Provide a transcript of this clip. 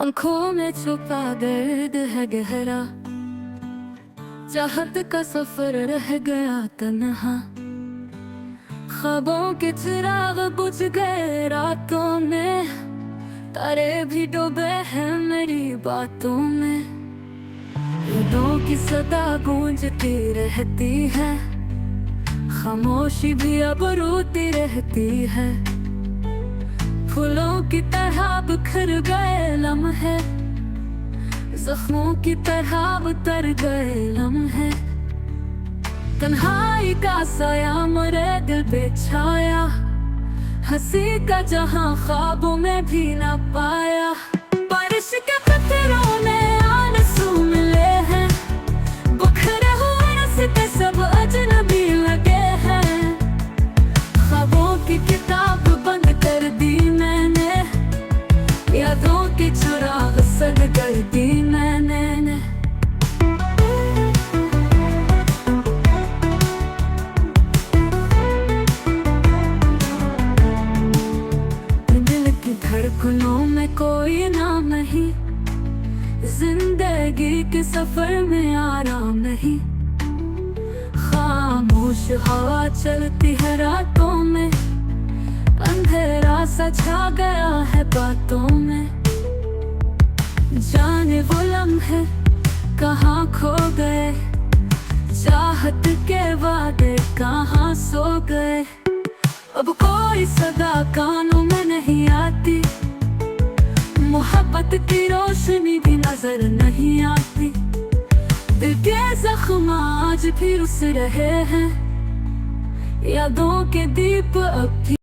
आंखों में छुपा दर्द है गहरा, चाहत का सफर रह गया तन्हा। ख्वाबों के चिराग बुझ गए रातों में, तारे भी डूबे हैं मेरी बातों में। यादों की सदा गूंजती रहती है, खामोशी भी अब रोती रहती है। फूलों की तरह बिखर गए लम्हे, जख्मों की तरह उतर गए लम्हे। तन्हाई का साया मेरे दिल पे छाया, हंसी का जहां ख्वाबों में भी न पाया। बारिश के कतरों में आंसू मिले हैं, बिखरे हुए रास्ते सब अजनबी लगे हैं। ख्वाबों की किताब बंद कर दी मैंने, यादों की चुराग सद कर दी मैंने। दिल की धड़कनों में कोई नाम नहीं, जिंदगी के सफर में आराम नहीं। खामोश हवा चलती है रातों में, अंधेरा सा छा गया है बातों में। जाने वो लम्हे कहाँ खो गए, चाहत के वादे कहाँ सो गए। अब कोई सदा कानों में नहीं आती, मोहब्बत की रोशनी भी नजर नहीं आती। दिल के जख्म आज भी रुस रहे हैं, यादों के दीप अब भी